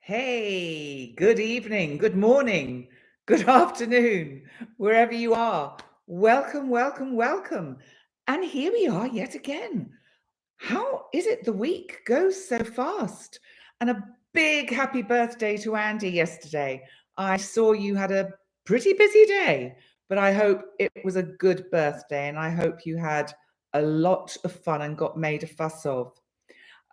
Hey, good evening, good morning, good afternoon, wherever you are. Welcome, welcome, welcome. And here we are yet again. How is it the week goes so fast? And a big happy birthday to Andy yesterday. I saw you had a pretty busy day, but I hope it was a good birthday and I hope you had a lot of fun and got made a fuss of.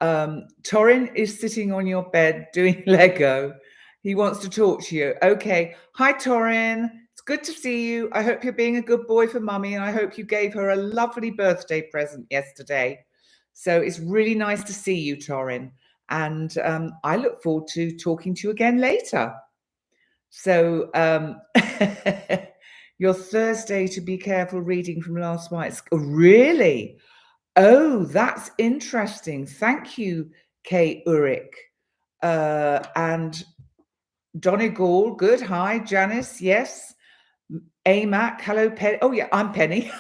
Torin is sitting on your bed doing Lego. He wants to talk to you. Okay. Hi, Torin. It's good to see you. I hope you're being a good boy for mummy, and I hope you gave her a lovely birthday present yesterday. So it's really nice to see you, Torin. And I look forward to talking to you again later. So your Thursday to be careful reading from last night's. Really? Oh, that's interesting. Thank you, Kay Urick. And Donegal, good. Hi, Janice. Yes. AMAC, hello, Penny. Oh, yeah, I'm Penny.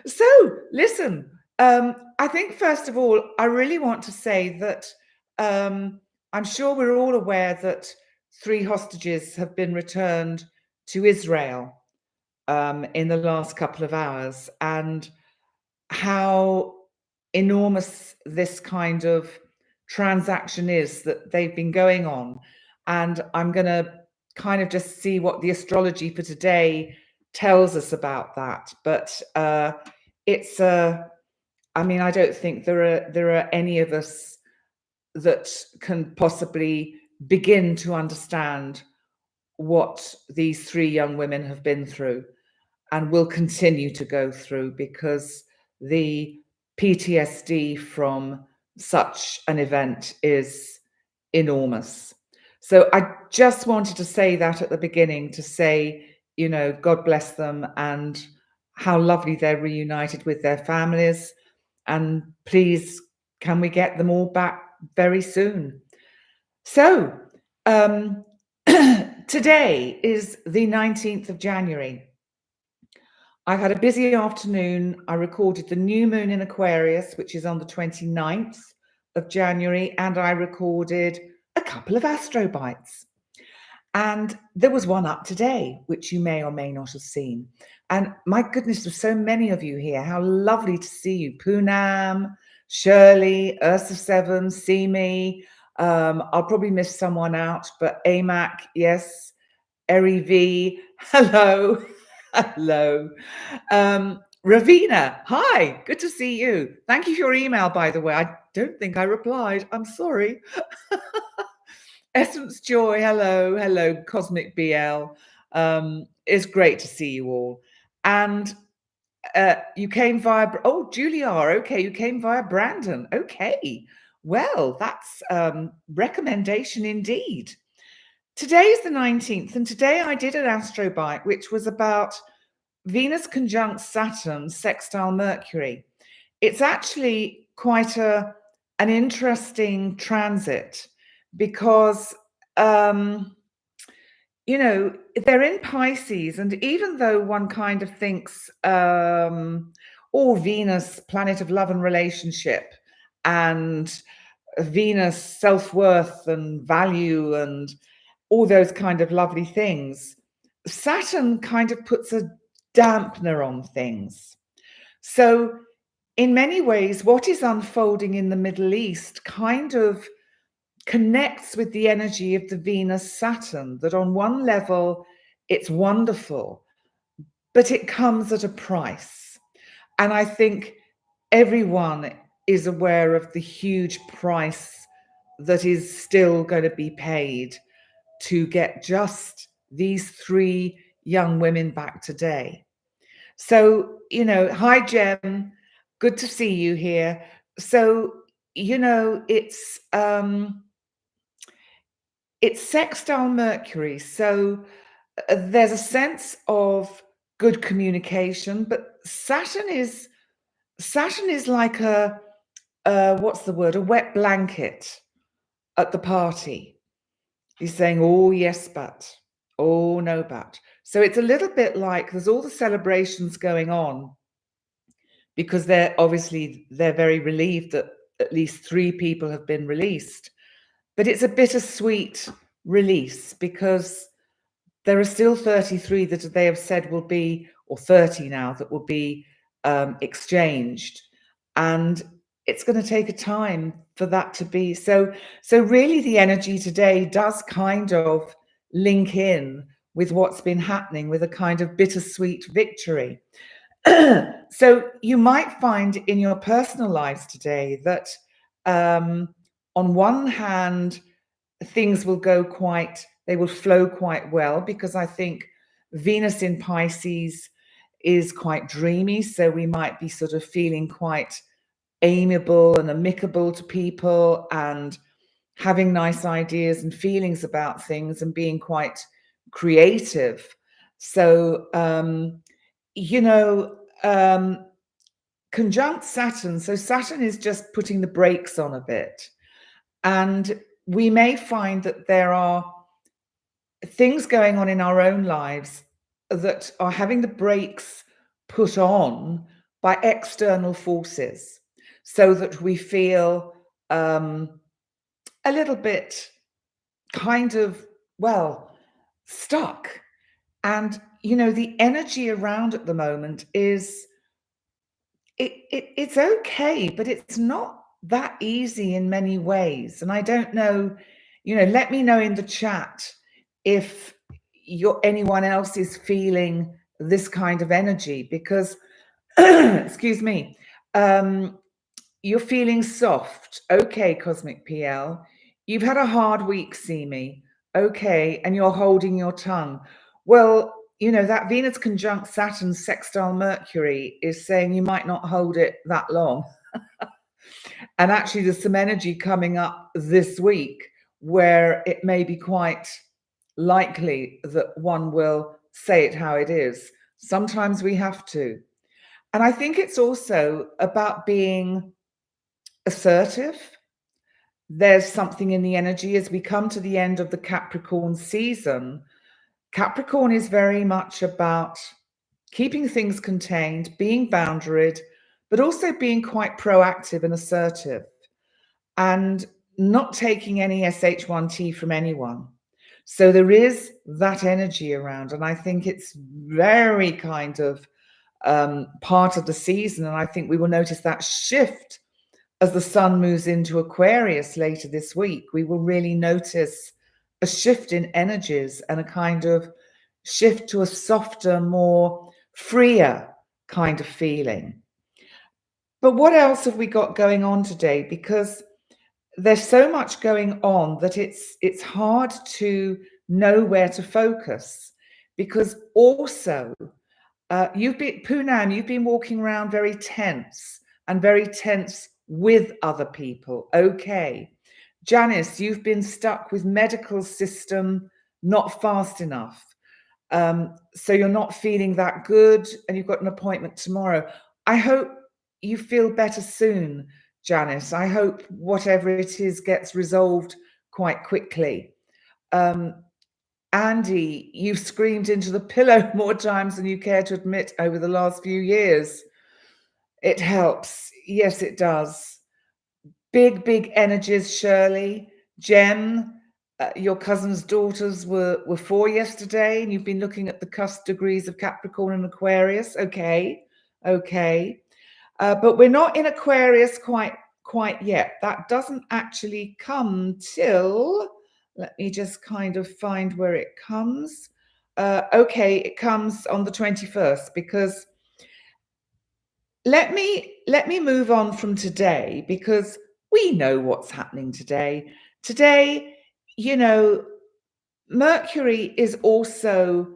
So, listen, I think, first of all, I really want to say that I'm sure we're all aware that 3 hostages have been returned to Israel in the last couple of hours, and how enormous this kind of transaction is that they've been going on. And I'm going to kind of just see what the astrology for today tells us about that. But it's I mean, I don't think there are any of us that can possibly begin to understand what these 3 young women have been through and will continue to go through, because the PTSD from such an event is enormous. So I just wanted to say that at the beginning, to say, you know, God bless them and how lovely they're reunited with their families. And please, can we get them all back very soon? So today is the 19th of January. I've had a busy afternoon. I recorded the new moon in Aquarius, which is on the 29th of January, and I recorded a couple of Astro Bites. And there was one up today, which you may or may not have seen. And my goodness, there's so many of you here. How lovely to see you. Poonam, Shirley, Ursa Seven, Simi. I'll probably miss someone out, but AMAC, yes. Eri V, hello. Hello. Ravina, hi, good to see you. Thank you for your email, by the way. I don't think I replied. I'm sorry. Essence Joy, hello. Hello, Cosmic BL. It's great to see you all. And you came via, oh, Julia, okay, you came via Brandon. Okay, well, that's recommendation indeed. Today is the 19th, and today I did an Astro Bite, which was about Venus conjunct Saturn, sextile Mercury. It's actually quite an interesting transit, because, you know, they're in Pisces, and even though one kind of thinks, Venus, planet of love and relationship, and Venus, self-worth and value and all those kind of lovely things, Saturn kind of puts a dampener on things. So in many ways, what is unfolding in the Middle East kind of connects with the energy of the Venus-Saturn, that on one level, it's wonderful, but it comes at a price. And I think everyone is aware of the huge price that is still going to be paid to get just these 3 young women back today. So, you know, hi, Jem. Good to see you here. So, you know, it's sextile Mercury. So there's a sense of good communication, but Saturn is like a what's the word? A wet blanket at the party. He's saying, oh, yes, but, oh, no, but. So it's a little bit like there's all the celebrations going on, because they're very relieved that at least 3 people have been released. but it's a bittersweet release because there are still 33 that they have said will be, or 30 now, that will be exchanged. And it's going to take a time for that to be. So really the energy today does kind of link in with what's been happening, with a kind of bittersweet victory. So you might find in your personal lives today that on one hand, things will they will flow quite well, because I think Venus in Pisces is quite dreamy. So we might be sort of feeling quite amiable and amicable to people and having nice ideas and feelings about things and being quite creative. So, conjunct Saturn. So Saturn is just putting the brakes on a bit. And we may find that there are things going on in our own lives that are having the brakes put on by external forces, so that we feel a little bit kind of, stuck. And, the energy around at the moment is, it's okay, but it's not that easy in many ways. And I don't know, let me know in the chat if anyone else is feeling this kind of energy, because excuse me, you're feeling soft. Okay, Cosmic PL. You've had a hard week, see me. Okay, and you're holding your tongue. Well, that Venus conjunct Saturn sextile Mercury is saying you might not hold it that long. And actually, there's some energy coming up this week where it may be quite likely that one will say it how it is. Sometimes we have to. And I think it's also about being assertive. There's something in the energy as we come to the end of the Capricorn season. Capricorn is very much about keeping things contained, being boundaried, but also being quite proactive and assertive, and not taking any SH1T from anyone. So there is that energy around, and I think it's very kind of part of the season. And I think we will notice that shift as the sun moves into Aquarius later this week. We will really notice a shift in energies and a kind of shift to a softer, more freer kind of feeling. But what else have we got going on today? Because there's so much going on that it's hard to know where to focus. Because also, Poonam, you've been walking around very tense with other people. Okay. Janice, you've been stuck with medical system not fast enough. So you're not feeling that good and you've got an appointment tomorrow. I hope you feel better soon, Janice. I hope whatever it is gets resolved quite quickly. Andy, you've screamed into the pillow more times than you care to admit over the last few years. It helps. Yes, it does. Big energies, Shirley. Jem, your cousin's daughters were 4 yesterday, and you've been looking at the cusp degrees of Capricorn and Aquarius. Okay. But we're not in Aquarius quite yet. That doesn't actually come till, let me just kind of find where it comes. Okay, it comes on the 21st, because let me move on from today, because we know what's happening today. Today, Mercury is also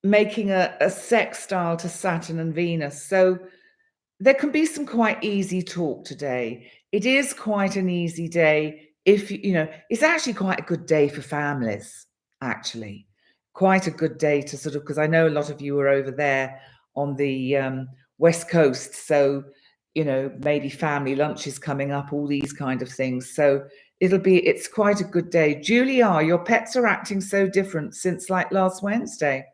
making a sextile to Saturn and Venus. So there can be some quite easy talk today. It is quite an easy day. If it's actually quite a good day for families, actually. Quite a good day to sort of, because I know a lot of you are over there on the West Coast. So, maybe family lunches coming up, all these kind of things. So it's quite a good day. Julia, your pets are acting so different since like last Wednesday.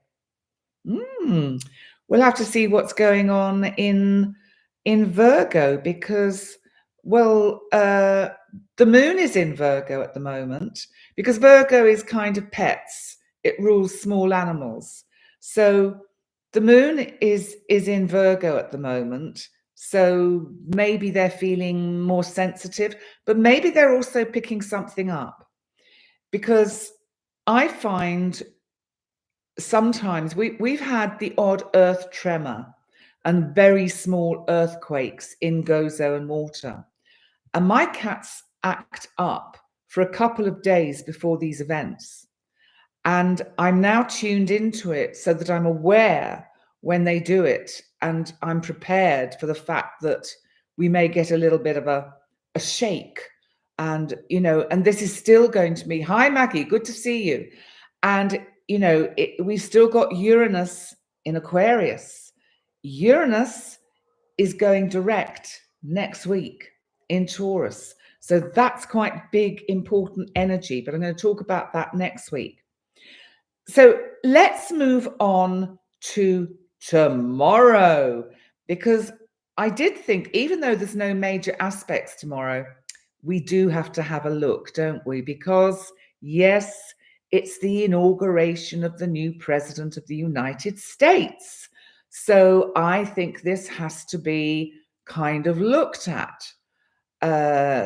We'll have to see what's going on in Virgo, because Well, the moon is in Virgo at the moment because Virgo is kind of pets. It rules small animals. So the moon is in Virgo at the moment. So maybe they're feeling more sensitive, but maybe they're also picking something up, because I find sometimes we've had the odd earth tremor and very small earthquakes in Gozo and water. And my cats act up for a couple of days before these events. And I'm now tuned into it so that I'm aware when they do it. And I'm prepared for the fact that we may get a little bit of a shake. And, and this is still going to be, hi, Maggie, good to see you. And, we've still got Uranus in Aquarius. Uranus is going direct next week in Taurus. So that's quite big, important energy, but I'm going to talk about that next week. So let's move on to tomorrow, because I did think, even though there's no major aspects tomorrow, we do have to have a look, don't we? Because yes, it's the inauguration of the new president of the United States. So I think this has to be kind of looked at.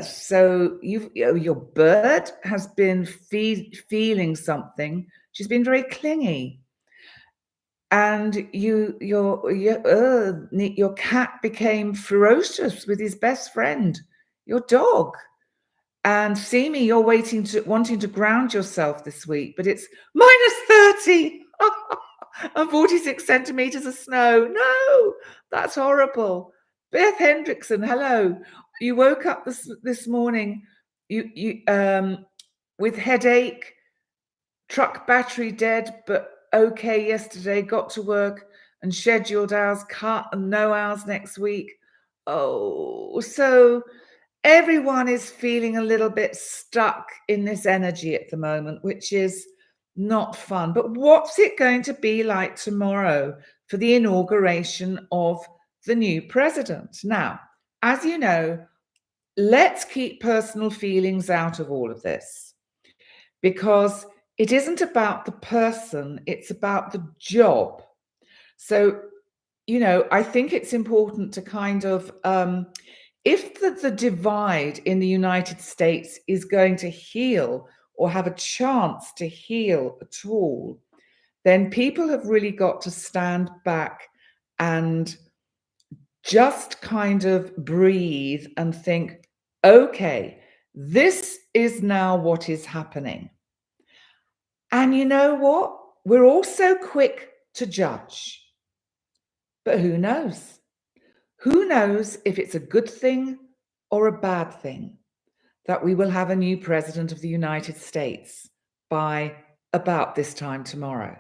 So your bird has been feeling something. She's been very clingy, and your cat became ferocious with his best friend, your dog. And see me, you're wanting to ground yourself this week, but it's -30 and 46 centimeters of snow. No, that's horrible. Beth Hendrickson, hello. You woke up this morning, with headache, truck battery dead, but okay yesterday, got to work and scheduled hours cut and no hours next week. Oh, so everyone is feeling a little bit stuck in this energy at the moment, which is not fun. But what's it going to be like tomorrow for the inauguration of the new president? Now, as you know, let's keep personal feelings out of all of this, because it isn't about the person, it's about the job. So, I think it's important to kind of, if the divide in the United States is going to heal or have a chance to heal at all, then people have really got to stand back and just kind of breathe and think, okay, this is now what is happening. And you know what? We're all so quick to judge. But who knows? Who knows if it's a good thing or a bad thing that we will have a new president of the United States by about this time tomorrow?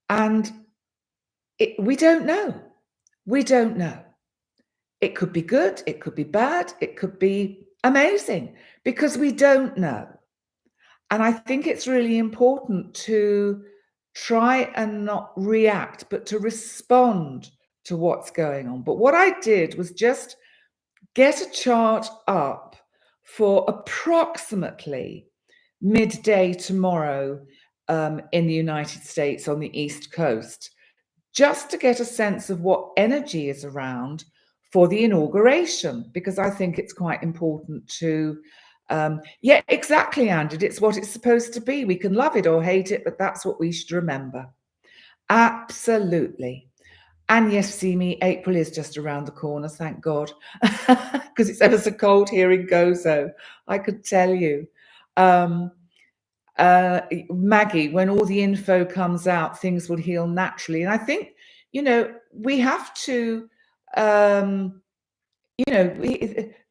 And we don't know. We don't know. It could be good, it could be bad, it could be amazing, because we don't know. And I think it's really important to try and not react, but to respond to what's going on. But what I did was just get a chart up for approximately midday tomorrow in the United States on the East Coast, just to get a sense of what energy is around for the inauguration, because I think it's quite important to, yeah, exactly, Andy. It's what it's supposed to be. We can love it or hate it, but that's what we should remember. Absolutely. And yes, see me, April is just around the corner, thank God, because it's ever so cold here in Gozo, I could tell you. Maggie, when all the info comes out, things will heal naturally. And I think, we have to,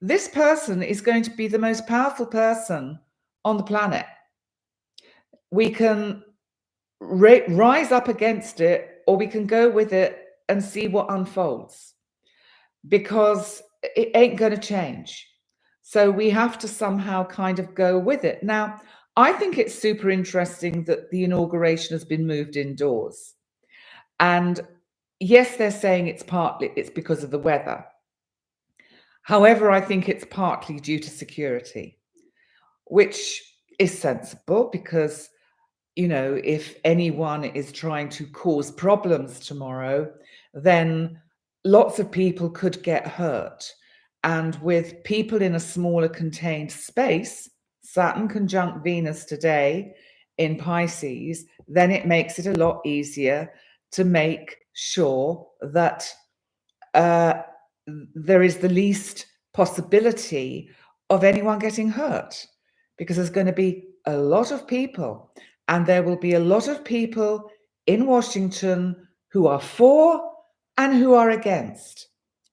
this person is going to be the most powerful person on the planet. We can rise up against it, or we can go with it and see what unfolds, because it ain't going to change. So we have to somehow kind of go with it. Now, I think it's super interesting that the inauguration has been moved indoors. And yes, they're saying it's because of the weather. However, I think it's partly due to security, which is sensible because, if anyone is trying to cause problems tomorrow, then lots of people could get hurt. And with people in a smaller contained space, Saturn conjunct Venus today in Pisces, then it makes it a lot easier to make sure that uh, there is the least possibility of anyone getting hurt, because there's going to be a lot of people, and there will be a lot of people in Washington who are for and who are against.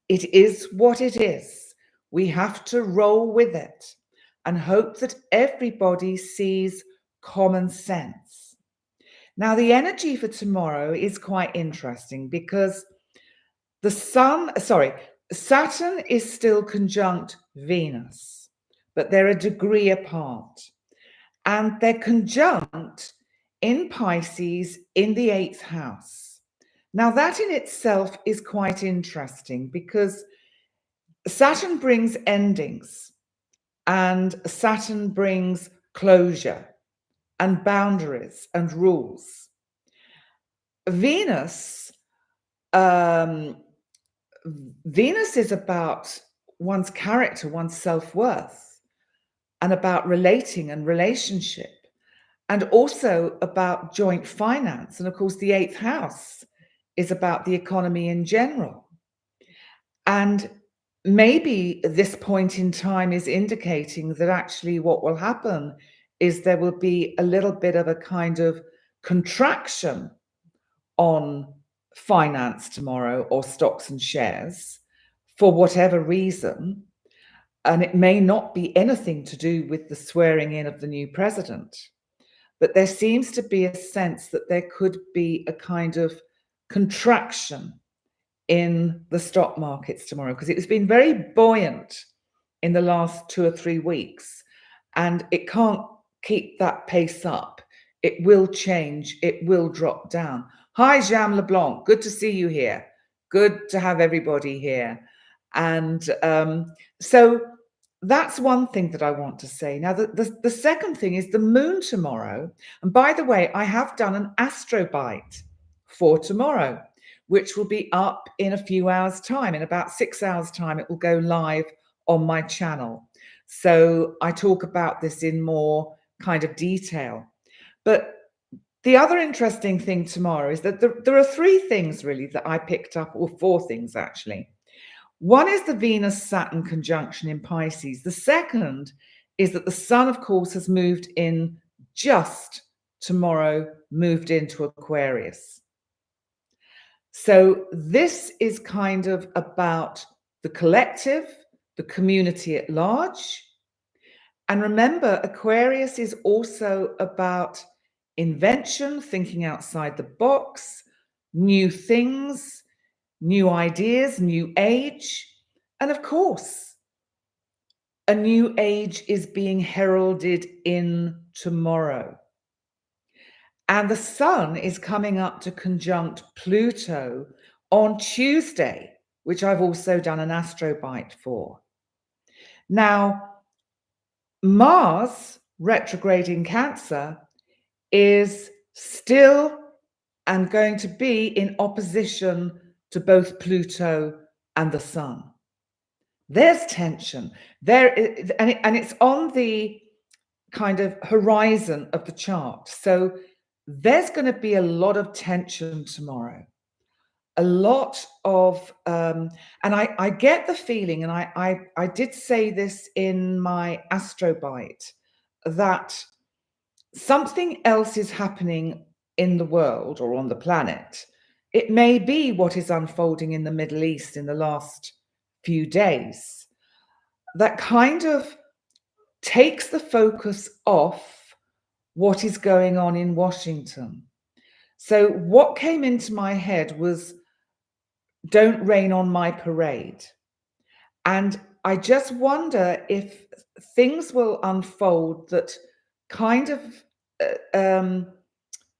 It is what it is. We have to roll with it and hope that everybody sees common sense. Now, the energy for tomorrow is quite interesting because Saturn is still conjunct Venus, but they're a degree apart. And they're conjunct in Pisces in the 8th house. Now, that in itself is quite interesting because Saturn brings endings, and Saturn brings closure and boundaries and rules. Venus is about one's character, one's self-worth, and about relating and relationship, and also about joint finance. And of course, the 8th house is about the economy in general. And maybe this point in time is indicating that actually what will happen is there will be a little bit of a kind of contraction on finance tomorrow, or stocks and shares, for whatever reason. And it may not be anything to do with the swearing in of the new president, but there seems to be a sense that there could be a kind of contraction in the stock markets tomorrow, because it has been very buoyant in the last 2 or 3 weeks, and it can't keep that pace up. It will change, it will drop down. Hi, Jean Leblanc, good to see you here. Good to have everybody here. And so that's one thing that I want to say. Now, the second thing is the moon tomorrow. And by the way, I have done an Astro Bite for tomorrow, which will be up in a few hours' time. In about 6 hours' time, it will go live on my channel. So I talk about this in more kind of detail. But the other interesting thing tomorrow is that there are 3 things really that I picked up, or 4 things actually. One is the Venus-Saturn conjunction in Pisces. The second is that the Sun, of course, has moved in just tomorrow, moved into Aquarius. So this is kind of about the collective, the community at large. And remember, Aquarius is also about invention, thinking outside the box, new things, new ideas, new age. And of course, a new age is being heralded in tomorrow. And the Sun is coming up to conjunct Pluto on Tuesday, which I've also done an Astro Bite for. Now, Mars, retrograde in Cancer, is still and going to be in opposition to both Pluto and the Sun. There's tension there, and it's on the kind of horizon of the chart. So there's going to be a lot of tension tomorrow, a lot of and I get the feeling, and I did say this in my Astro Bite, that something else is happening in the world or on the planet. It may be what is unfolding in the Middle East in the last few days that kind of takes the focus off what is going on in Washington. So what came into my head was, don't rain on my parade. And I just wonder if things will unfold that kind of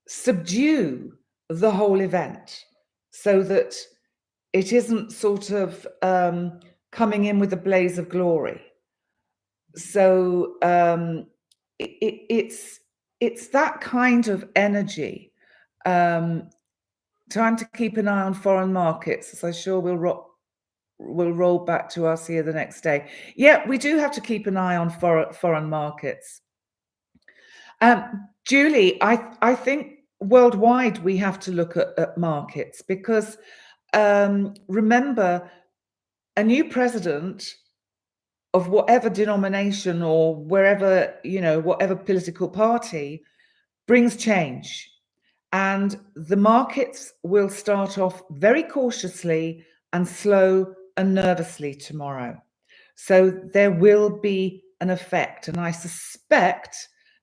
subdue the whole event, so that it isn't sort of coming in with a blaze of glory. So it's that kind of energy. Time to keep an eye on foreign markets, as I sure will roll back to us here the next day. Yeah, we do have to keep an eye on foreign markets. Julie, I think worldwide we have to look at markets because remember, a new president of whatever denomination or wherever, whatever political party brings change. And the markets will start off very cautiously and slow and nervously tomorrow. So there will be an effect, and I suspect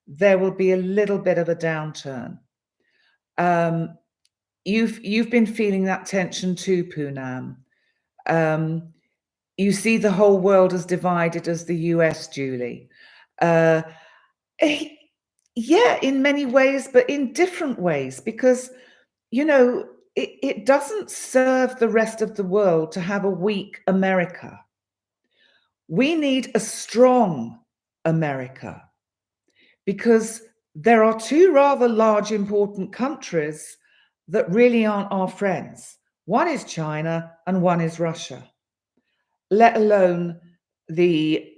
there will be a little bit of a downturn. You've been feeling that tension too, Poonam. You see the whole world as divided as the US, Julie. Yeah, in many ways, but in different ways, because, it doesn't serve the rest of the world to have a weak America. We need a strong America because there are two rather large, important countries that really aren't our friends. One is China and one is Russia, let alone the,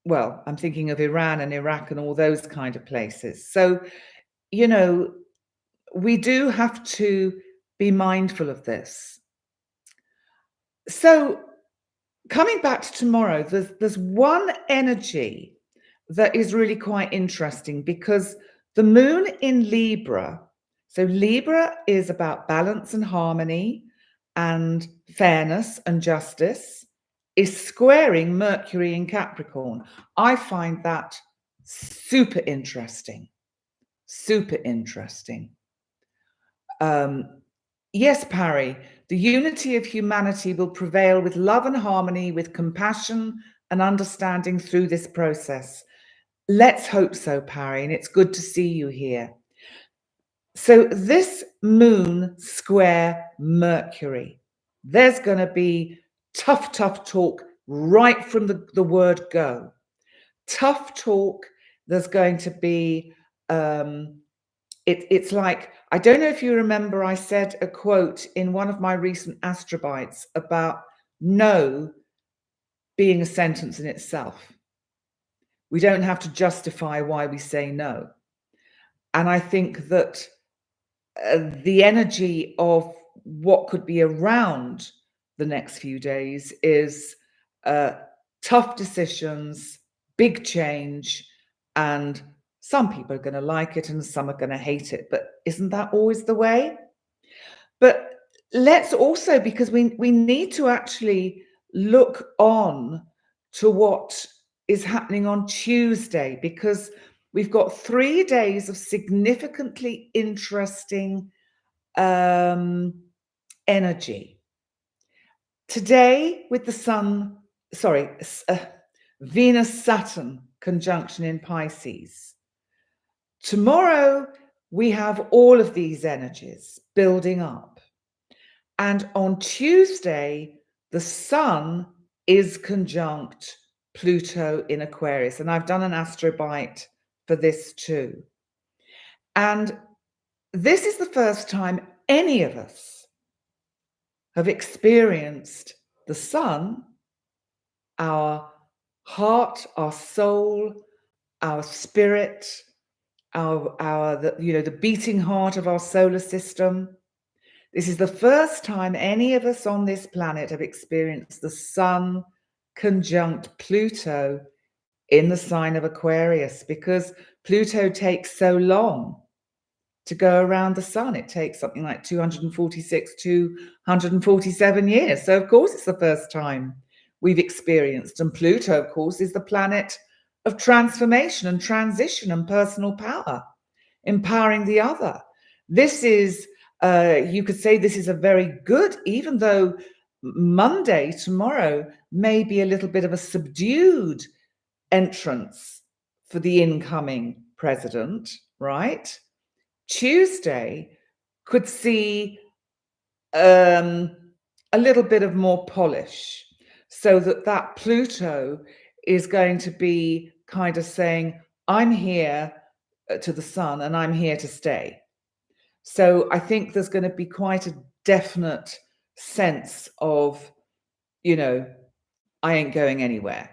well, I'm thinking of Iran and Iraq and all those kind of places. So, we do have to be mindful of this. So coming back to tomorrow, there's one energy that is really quite interesting because the moon in Libra, so Libra is about balance and harmony and fairness and justice, is squaring Mercury in Capricorn. I find that super interesting. Super interesting. Yes, Parry, the unity of humanity will prevail with love and harmony, with compassion and understanding through this process. Let's hope so, Parry, and it's good to see you here. So this moon square Mercury, there's going to be tough talk right from the word go. Tough talk. There's going to be, it's like, I don't know if you remember, I said a quote in one of my recent Astrobites about no being a sentence in itself. We don't have to justify why we say no. And I think that the energy of what could be around the next few days is tough decisions, big change, and some people are going to like it and some are going to hate it. But isn't that always the way? But let's also, because we need to actually look on to what is happening on Tuesday, because we've got 3 days of significantly interesting energy. Today with the Venus-Saturn conjunction in Pisces. Tomorrow we have all of these energies building up. And on Tuesday, the Sun is conjunct Pluto in Aquarius. And I've done an Astrobite for this too. And this is the first time any of us have experienced the Sun, our heart, our soul, our spirit, the beating heart of our solar system. This is the first time any of us on this planet have experienced the Sun conjunct Pluto in the sign of Aquarius, because Pluto takes so long to go around the Sun. It takes something like 246, 247 years. So of course it's the first time we've experienced. And Pluto, of course, is the planet of transformation and transition and personal power, empowering the other. This is, you could say this is a very good, even though Monday, tomorrow, may be a little bit of a subdued entrance for the incoming president, right? Tuesday could see a little bit of more polish. so that Pluto is going to be kind of saying, I'm here to the sun and I'm here to stay. So I think there's going to be quite a definite sense of, you know, I ain't going anywhere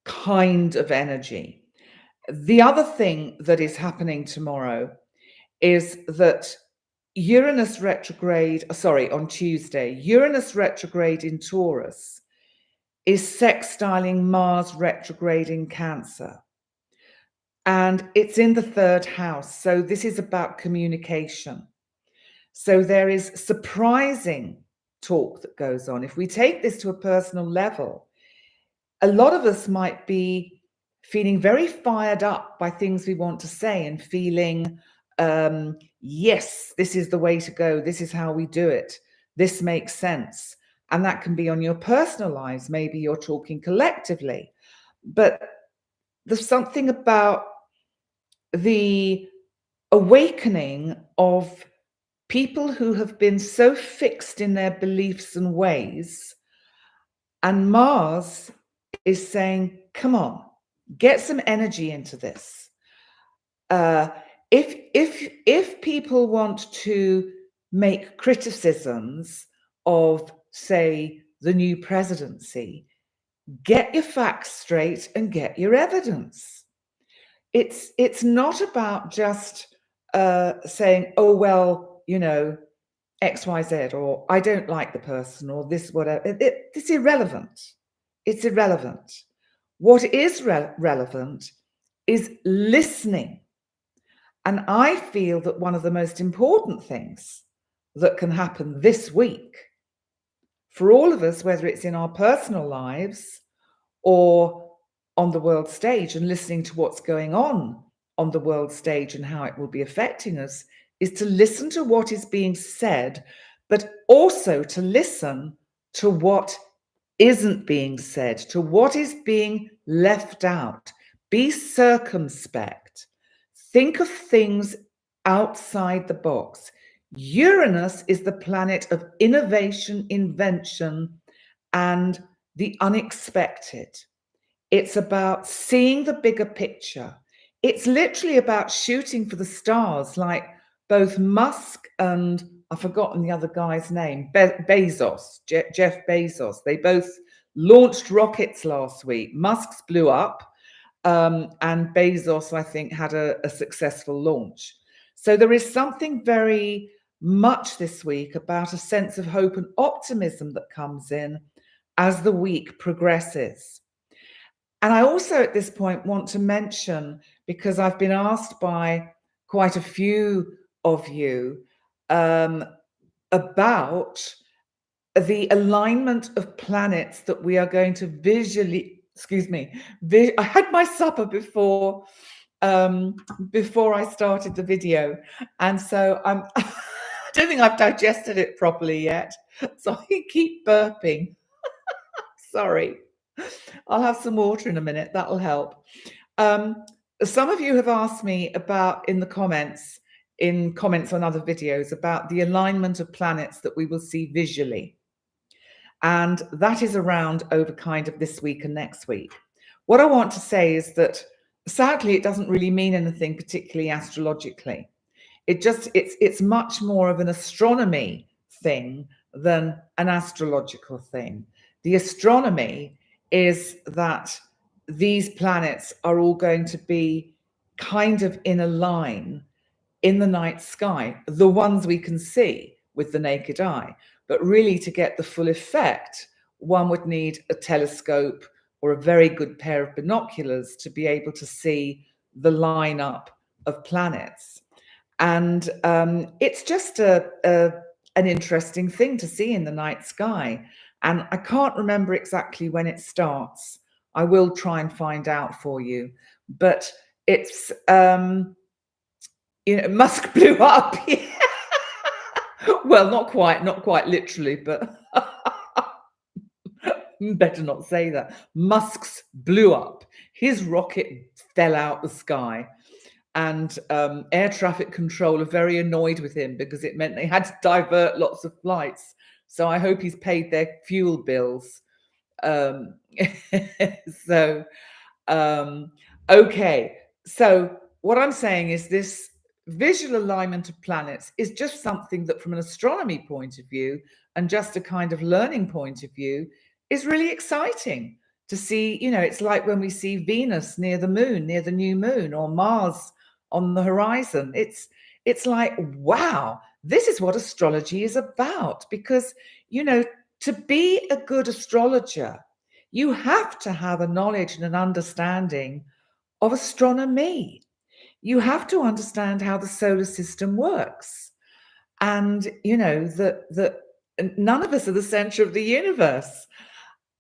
kind of energy. The other thing that is happening tomorrow is that Uranus retrograde, on Tuesday, Uranus retrograde in Taurus is sextiling Mars retrograde in Cancer. And it's in the 3rd house. So this is about communication. So there is surprising talk that goes on. If we take this to a personal level, a lot of us might be feeling very fired up by things we want to say and feeling, yes, this is the way to go. This is how we do it. This makes sense. And that can be on your personal lives. Maybe you're talking collectively. But there's something about the awakening of people who have been so fixed in their beliefs and ways. And Mars is saying, come on, get some energy into this. If people want to make criticisms of, say, the new presidency, get your facts straight and get your evidence. It's not about just saying, oh, well, you know, XYZ, or I don't like the person, or this, whatever. It's irrelevant. It's irrelevant. What is relevant is listening. And I feel that one of the most important things that can happen this week for all of us, whether it's in our personal lives or on the world stage and listening to what's going on the world stage and how it will be affecting us, is to listen to what is being said, but also to listen to what isn't being said, to what is being left out. Be circumspect. Think of things outside the box. Uranus is the planet of innovation, invention, and the unexpected. It's about seeing the bigger picture. It's literally about shooting for the stars, like both Musk and I've forgotten the other guy's name, Bezos, Jeff Bezos. They both launched rockets last week. Musk's blew up, and Bezos, I think, had a successful launch. So there is something very much this week about a sense of hope and optimism that comes in as the week progresses. And I also at this point want to mention, because I've been asked by quite a few of you about the alignment of planets that we are going to visually, I had my supper before I started the video. And so I don't think I've digested it properly yet. So I keep burping. Sorry. I'll have some water in a minute. That'll help. Some of you have asked me about in comments on other videos about the alignment of planets that we will see visually. And that is around over kind of this week and next week. What I want to say is that sadly, it doesn't really mean anything particularly astrologically. It's much more of an astronomy thing than an astrological thing. The astronomy is that these planets are all going to be kind of in a line in the night sky, the ones we can see with the naked eye. But really, to get the full effect, one would need a telescope or a very good pair of binoculars to be able to see the lineup of planets. And it's just an interesting thing to see in the night sky. And I can't remember exactly when it starts. I will try and find out for you. But it's, Musk blew up. Well, not quite literally, but better not say that. Musk's blew up. His rocket fell out the sky. And air traffic control are very annoyed with him because it meant they had to divert lots of flights. So I hope he's paid their fuel bills Um, so, okay. So, what I'm saying is this visual alignment of planets is just something that, from an astronomy point of view and just a kind of learning point of view, is really exciting to see. You know, it's like when we see Venus near the moon, near the new moon, or Mars on the horizon. It's like, wow, this is what astrology is about. Because, you know, to be a good astrologer, you have to have a knowledge and an understanding of astronomy. You have to understand how the solar system works. And, you know, that none of us are the center of the universe.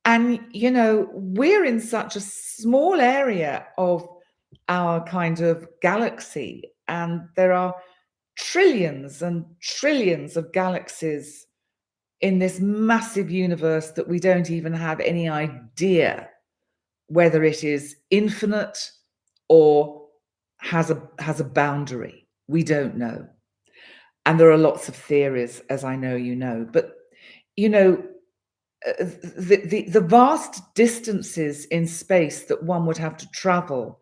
And, you know, we're in such a small area of our kind of galaxy, and there are trillions and trillions of galaxies in this massive universe that we don't even have any idea whether it is infinite or has a boundary. We don't know. And there are lots of theories, as I know you know. But, you know, the vast distances in space that one would have to travel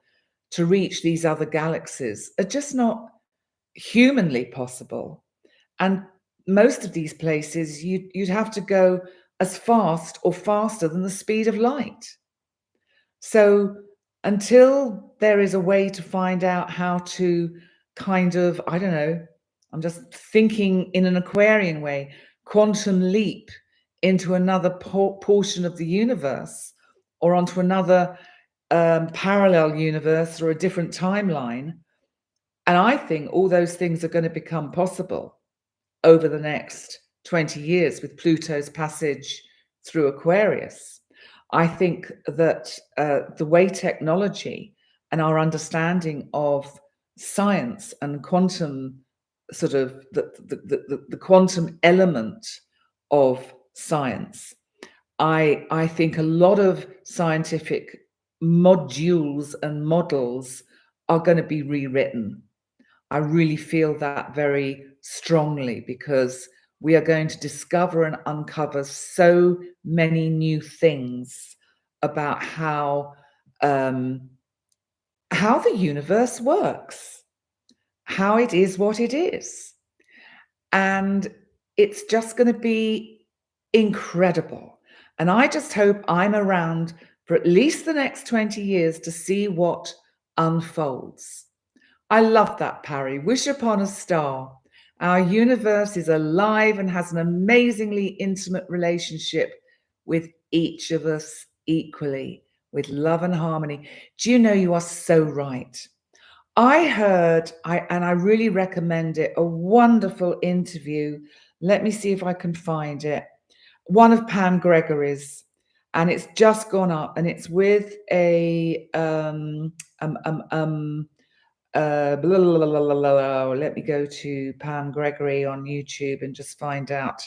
to reach these other galaxies are just not humanly possible. And most of these places, you'd have to go as fast or faster than the speed of light. So until there is a way to find out how to kind of, I don't know, I'm just thinking in an Aquarian way, quantum leap into another portion of the universe, or onto another parallel universe or a different timeline. And I think all those things are going to become possible over the next 20 years with Pluto's passage through Aquarius. I think that the way technology and our understanding of science and quantum, sort of the quantum element of science, I think a lot of scientific modules and models are going to be rewritten. I really feel that very strongly, because we are going to discover and uncover so many new things about how the universe works, how it is what it is. And it's just going to be incredible. And I just hope I'm around for at least the next 20 years to see what unfolds. I love that, Parry. Wish upon a star. Our universe is alive and has an amazingly intimate relationship with each of us equally, with love and harmony. Do you know, you are so right. I heard, and I really recommend it, a wonderful interview. Let me see if I can find it. One of Pam Gregory's, and it's just gone up, and it's with a let me go to Pam Gregory on YouTube and just find out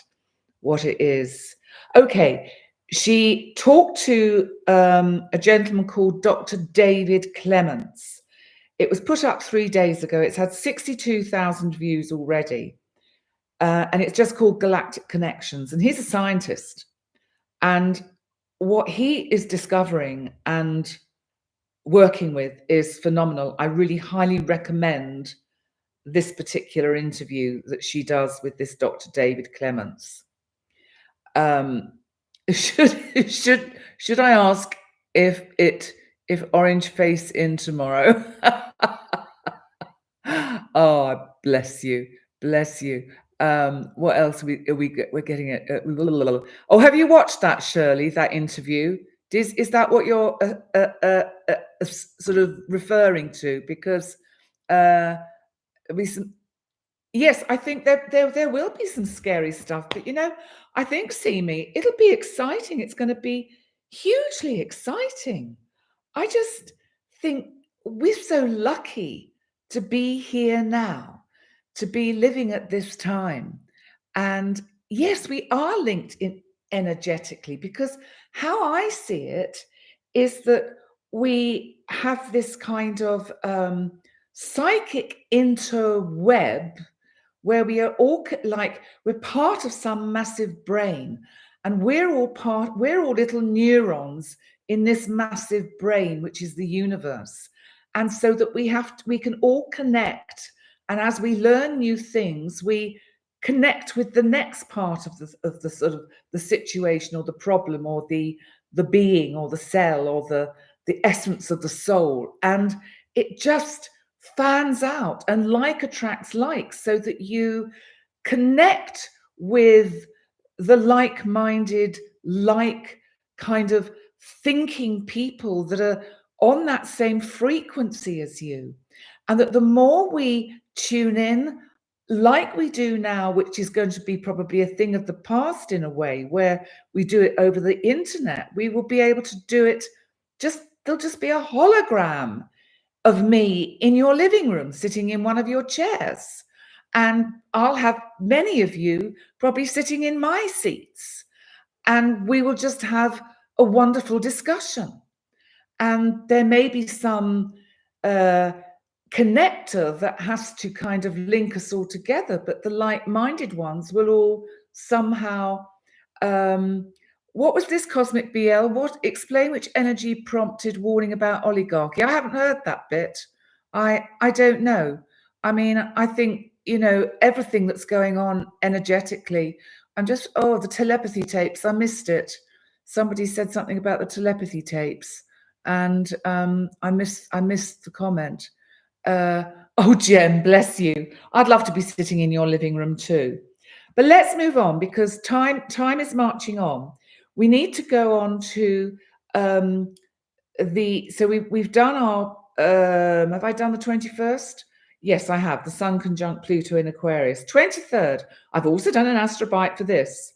what it is. Okay, she talked to a gentleman called Dr. David Clements. It was put up 3 days ago. It's had 62,000 views already. And it's just called Galactic Connections. And he's a scientist. And what he is discovering and working with is phenomenal. I really highly recommend this particular interview that she does with this Dr. David Clements. Should I ask if Orange face in tomorrow? Oh, bless you, bless you. What else we're getting at? Oh, have you watched that, Shirley? That interview? Is that what you're sort of referring to? Because yes, I think that there will be some scary stuff, but you know, I think, see me, it'll be exciting. It's going to be hugely exciting. I just think we're so lucky to be here now, to be living at this time. And yes, we are linked in energetically, because how I see it is that we have this kind of psychic interweb where we are all like, we're part of some massive brain, And we're all little neurons in this massive brain, which is the universe. And so that we can all connect. And as we learn new things, we connect with the next part of the sort of the situation or the problem or the being or the cell or the essence of the soul. And it just fans out, and like attracts like, so that you connect with the like-minded, like kind of thinking people that are on that same frequency as you. And that the more we tune in, like we do now, which is going to be probably a thing of the past in a way, where we do it over the internet, we will be able to do it there'll just be a hologram of me in your living room, sitting in one of your chairs. And I'll have many of you probably sitting in my seats. And we will just have a wonderful discussion. And there may be some connector that has to kind of link us all together, but the like-minded ones will all somehow what was this, Cosmic BL? Explain which energy prompted warning about oligarchy. I haven't heard that bit. I don't know. I mean, I think, everything that's going on energetically. The telepathy tapes, I missed it. Somebody said something about the telepathy tapes, and I missed the comment. Jem, bless you. I'd love to be sitting in your living room too. But let's move on, because time is marching on. We need to go on to we've done our have I done the 21st? Yes, I have. The Sun conjunct Pluto in Aquarius. 23rd. I've also done an astrobite for this.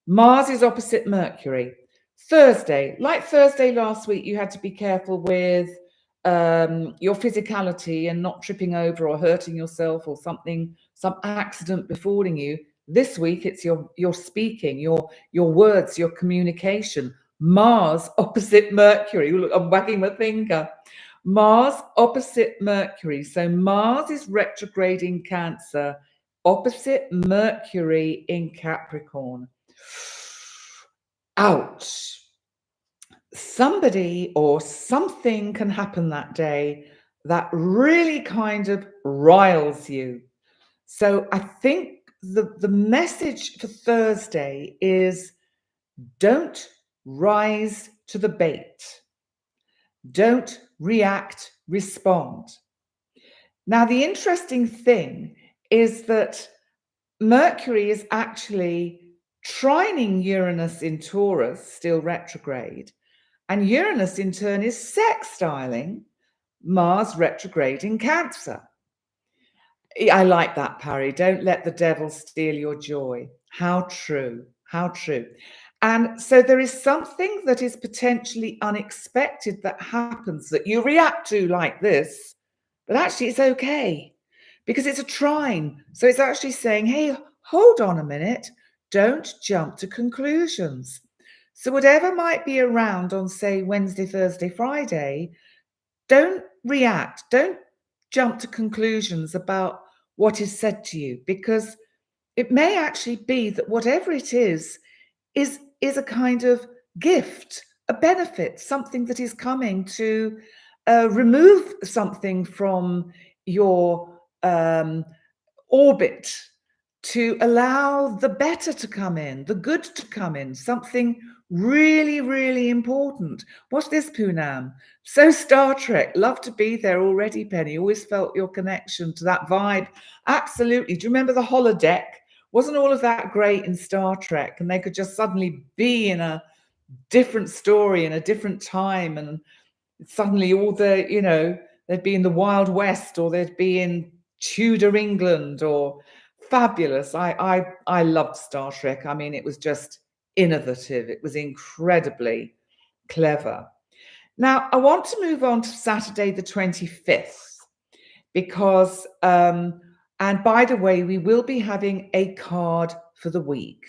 Mars is opposite Mercury. Thursday, like Thursday last week, you had to be careful with your physicality and not tripping over or hurting yourself or some accident befalling you. This week, it's your speaking, your words, your communication. Mars opposite Mercury. Look, I'm wagging my finger. Mars opposite Mercury. So Mars is retrograde in Cancer, opposite Mercury in Capricorn. Ouch. Somebody or something can happen that day that really kind of riles you. So I think the message for Thursday is, don't rise to the bait. Don't react, respond. Now, the interesting thing is that Mercury is actually trining Uranus in Taurus, still retrograde, and Uranus in turn is sextiling Mars retrograde in Cancer. I like that, Parry. Don't let the devil steal your joy. How true, how true. And so there is something that is potentially unexpected that happens that you react to like this, but actually it's okay because it's a trine. So it's actually saying, hey, hold on a minute. Don't jump to conclusions. So whatever might be around on, say, Wednesday, Thursday, Friday, don't react. Don't jump to conclusions about what is said to you, because it may actually be that whatever it is a kind of gift, a benefit, something that is coming to remove something from your orbit, to allow the better to come in, the good to come in, something really, really important. What's this, Poonam? So Star Trek, love to be there already, Penny. Always felt your connection to that vibe. Absolutely. Do you remember the holodeck? Wasn't all of that great in Star Trek? And they could just suddenly be in a different story in a different time, and suddenly all they'd be in the Wild West, or they'd be in Tudor England, or fabulous. I loved Star Trek. I mean, it was just innovative. It was incredibly clever. Now, I want to move on to Saturday the 25th, because and by the way, we will be having a card for the week.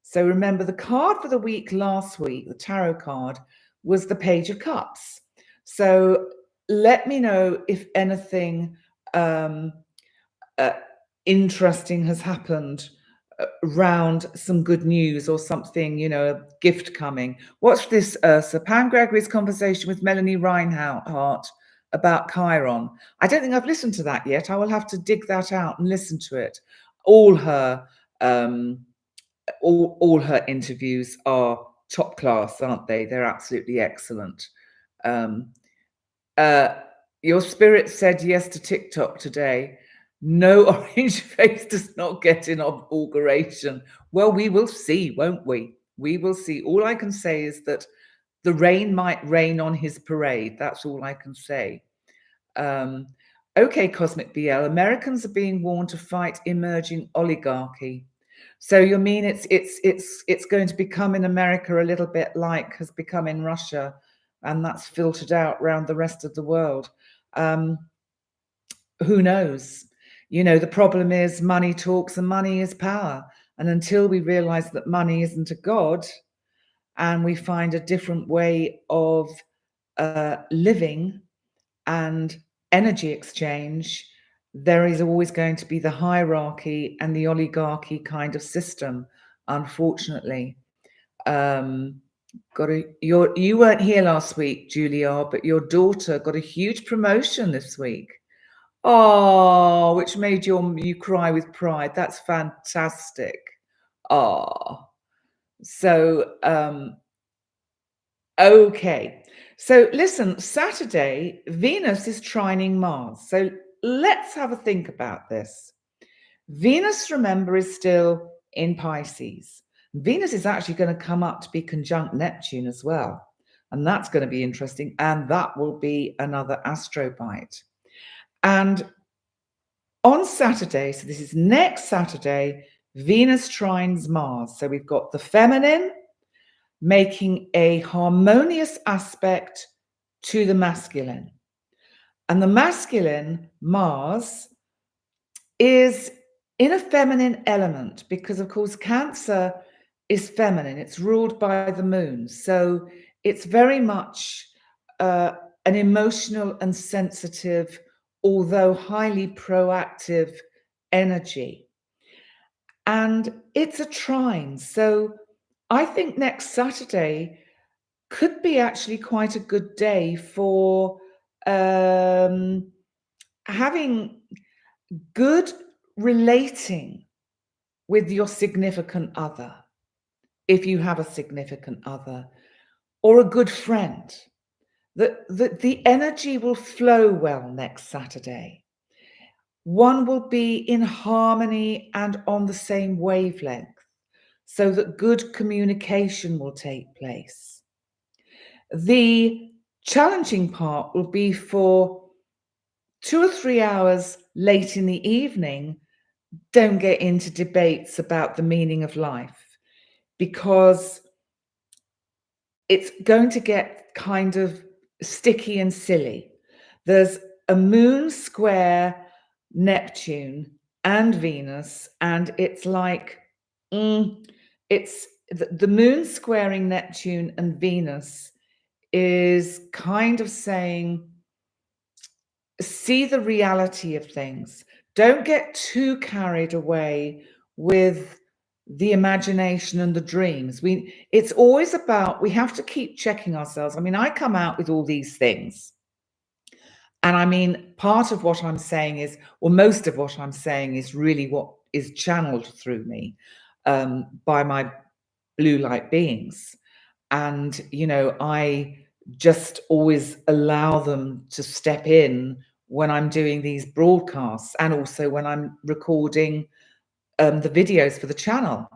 So remember, the card for the week last week, the tarot card, was the Page of Cups. So let me know if anything interesting has happened around some good news or something, a gift coming. Watch this, Ursa. Pam Gregory's conversation with Melanie Reinhardt about Chiron. I don't think I've listened to that yet. I will have to dig that out and listen to it. All her all her interviews are top class, aren't they? They're absolutely excellent. Your spirit said yes to TikTok today. No, orange face does not get inauguration. Well, we will see, won't we? We will see. All I can say is that the rain might rain on his parade. That's all I can say. Okay, Cosmic BL. Americans are being warned to fight emerging oligarchy. So you mean it's going to become in America a little bit like has become in Russia, and that's filtered out around the rest of the world. Who knows? The problem is money talks and money is power. And until we realize that money isn't a god, and we find a different way of living and energy exchange, there is always going to be the hierarchy and the oligarchy kind of system, unfortunately. You weren't here last week, Julia, but your daughter got a huge promotion this week. Oh, which made you cry with pride. That's fantastic. Oh, so okay. So listen, Saturday, Venus is trining Mars. So let's have a think about this. Venus, remember, is still in Pisces. Venus is actually going to come up to be conjunct Neptune as well. And that's going to be interesting. And that will be another Astro bite. And on Saturday, so this is next Saturday, Venus trines Mars. So we've got the feminine making a harmonious aspect to the masculine. And the masculine, Mars, is in a feminine element because, of course, Cancer is feminine. It's ruled by the moon. So it's very much an emotional and sensitive, although highly proactive energy. And it's a trine. So I think next Saturday could be actually quite a good day for having good relating with your significant other, if you have a significant other, or a good friend. The energy will flow well next Saturday. One will be in harmony and on the same wavelength, so that good communication will take place. The challenging part will be for 2 or 3 hours late in the evening. Don't get into debates about the meaning of life, because it's going to get kind of sticky and silly. There's a moon square Neptune and Venus, and it's like it's the moon squaring Neptune and Venus is kind of saying, see the reality of things. Don't get too carried away with the imagination and the dreams. It's always about, we have to keep checking ourselves. I mean, I come out with all these things. And I mean, part of what I'm saying is, or most of what I'm saying is really what is channeled through me by my blue light beings. And, I just always allow them to step in when I'm doing these broadcasts, and also when I'm recording the videos for the channel.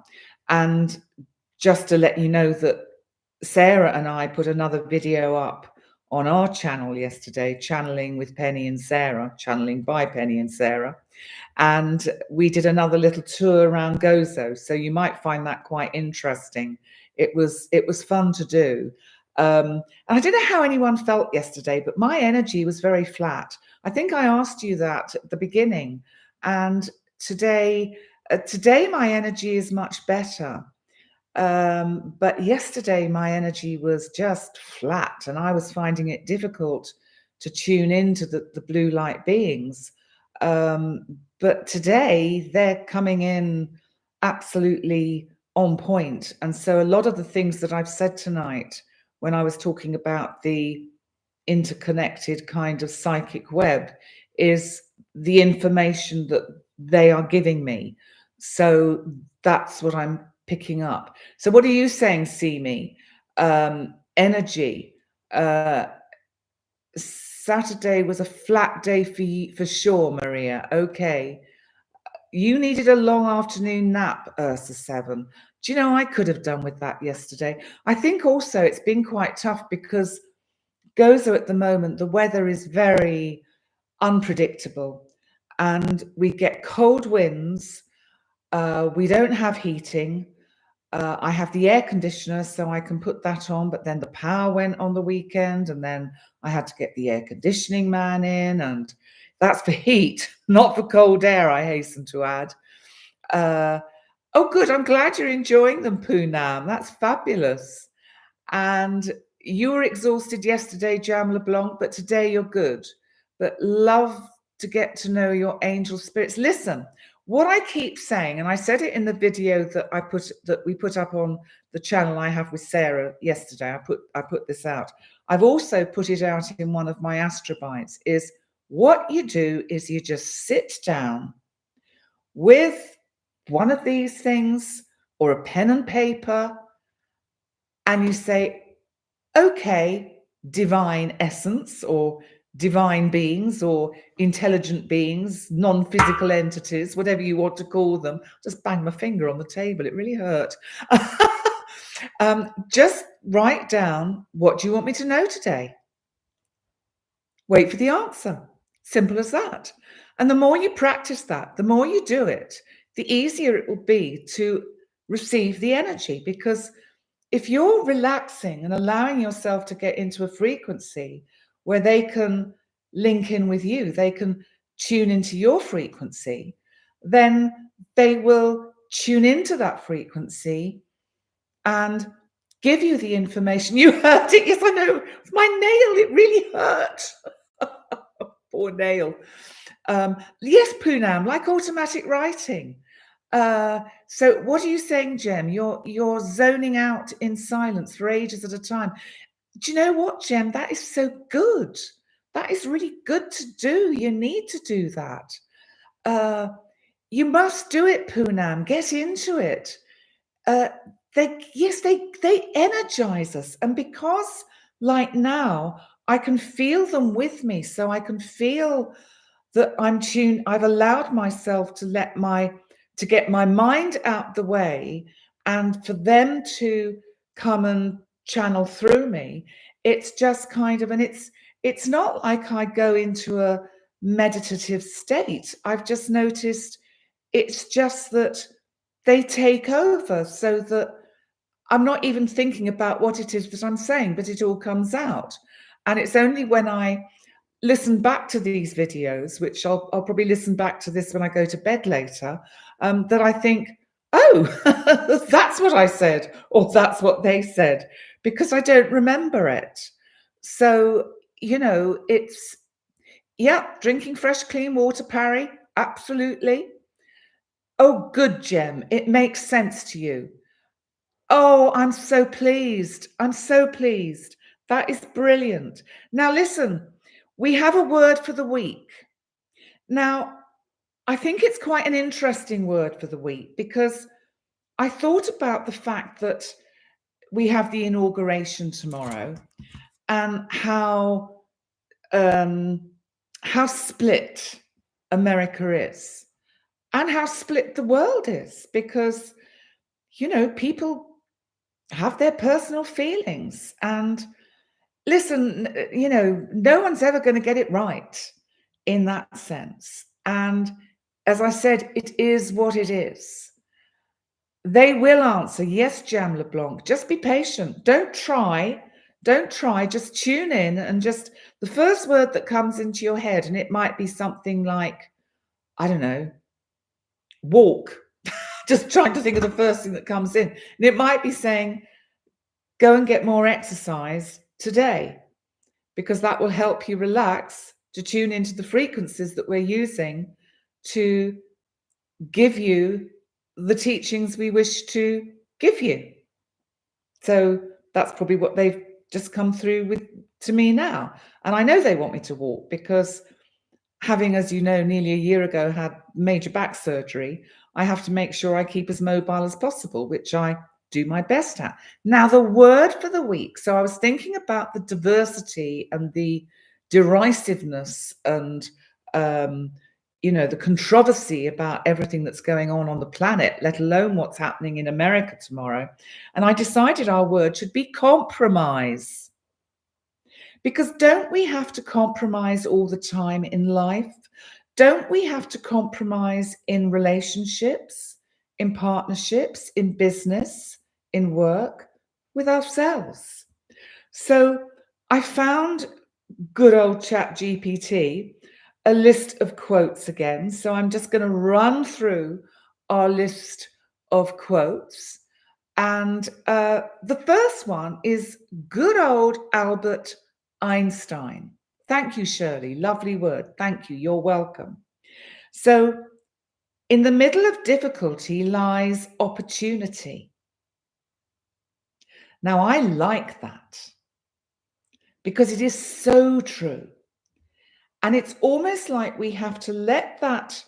And just to let you know that Sarah and I put another video up on our channel yesterday, Channeling with Penny and Sarah, Channeling by Penny and Sarah. And we did another little tour around Gozo. So you might find that quite interesting. It was fun to do. And I don't know how anyone felt yesterday, but my energy was very flat. I think I asked you that at the beginning. And today my energy is much better. But yesterday my energy was just flat, and I was finding it difficult to tune into the blue light beings. But today they're coming in absolutely on point. And so a lot of the things that I've said tonight when I was talking about the interconnected kind of psychic web is the information that they are giving me. So that's what I'm picking up. So what are you saying, Simi? Energy. Saturday was a flat day for sure, Maria. Okay. You needed a long afternoon nap, Ursa 7. Do you know, I could have done with that yesterday. I think also it's been quite tough because Gozo at the moment, the weather is very unpredictable and we get cold winds. We don't have heating. I have the air conditioner, so I can put that on, but then the power went on the weekend, and then I had to get the air conditioning man in, and that's for heat, not for cold air, I hasten to add. Oh, good. I'm glad you're enjoying them, Poonam. That's fabulous. And you were exhausted yesterday, Jam LeBlanc, but today you're good. But love to get to know your angel spirits. Listen, what I keep saying, and I said it in the video that we put up on the channel I have with Sarah yesterday. I put this out. I've also put it out in one of my astrobites, is what you do is you just sit down with one of these things or a pen and paper and you say, okay, divine essence or divine beings or intelligent beings, non-physical entities, whatever you want to call them. Just bang my finger on the table. It really hurt. Just write down, what do you want me to know today? Wait for the answer. Simple as that. And the more you practice that, the more you do it, the easier it will be to receive the energy. Because if you're relaxing and allowing yourself to get into a frequency where they can link in with you, they can tune into your frequency, then they will tune into that frequency and give you the information. You hurt it. Yes, I know. My nail, it really hurt. Poor nail. Yes, Poonam, like automatic writing. So what are you saying, Jem? You're zoning out in silence for ages at a time. Do you know what, Jem? That is so good. That is really good to do. You need to do that. You must do it, Poonam. Get into it. They energize us. And because like now, I can feel them with me. So I can feel that I'm tuned. I've allowed myself to get my mind out the way and for them to come and channel through me. It's just kind of, and it's not like I go into a meditative state. I've just noticed it's just that they take over so that I'm not even thinking about what it is that I'm saying, but it all comes out. And it's only when I listen back to these videos, which I'll probably listen back to this when I go to bed later, that I think, oh, that's what I said, or that's what they said, because I don't remember it. So, it's, drinking fresh, clean water, Parry, absolutely. Oh, good, Jem. It makes sense to you. Oh, I'm so pleased. I'm so pleased. That is brilliant. Now, listen, we have a word for the week. Now, I think it's quite an interesting word for the week because I thought about the fact that we have the inauguration tomorrow and how split America is and how split the world is because, people have their personal feelings. And listen, no one's ever going to get it right in that sense. And as I said, it is what it is. They will answer, yes, Jam LeBlanc. Just be patient. Don't try. Just tune in and just the first word that comes into your head, and it might be something like, I don't know, walk. Just trying to think of the first thing that comes in. And it might be saying, go and get more exercise today, because that will help you relax, to tune into the frequencies that we're using to give you the teachings we wish to give you. So that's probably what they've just come through with to me now. And I know they want me to walk because having, as you know, nearly a year ago had major back surgery, I have to make sure I keep as mobile as possible, which I do my best at. Now, the word for the week. So I was thinking about the diversity and the derisiveness and the controversy about everything that's going on the planet, let alone what's happening in America tomorrow. And I decided our word should be compromise. Because don't we have to compromise all the time in life? Don't we have to compromise in relationships, in partnerships, in business, in work, with ourselves? So I found good old ChatGPT a list of quotes again. So I'm just going to run through our list of quotes. And the first one is good old Albert Einstein. Thank you, Shirley. Lovely word. Thank you. You're welcome. So, in the middle of difficulty lies opportunity. Now, I like that because it is so true. And it's almost like we have to let that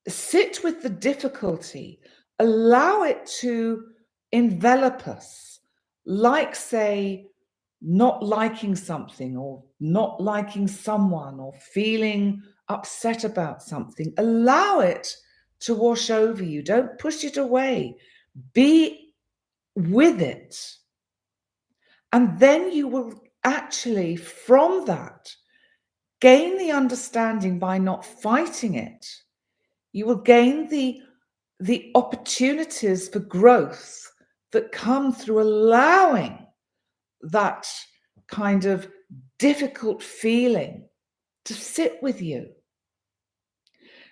sit with the difficulty, allow it to envelop us, like, say, not liking something or not liking someone or feeling upset about something. Allow it to wash over you. Don't push it away. Be with it. And then you will actually, from that, gain the understanding by not fighting it. You will gain the opportunities for growth that come through allowing that kind of difficult feeling to sit with you.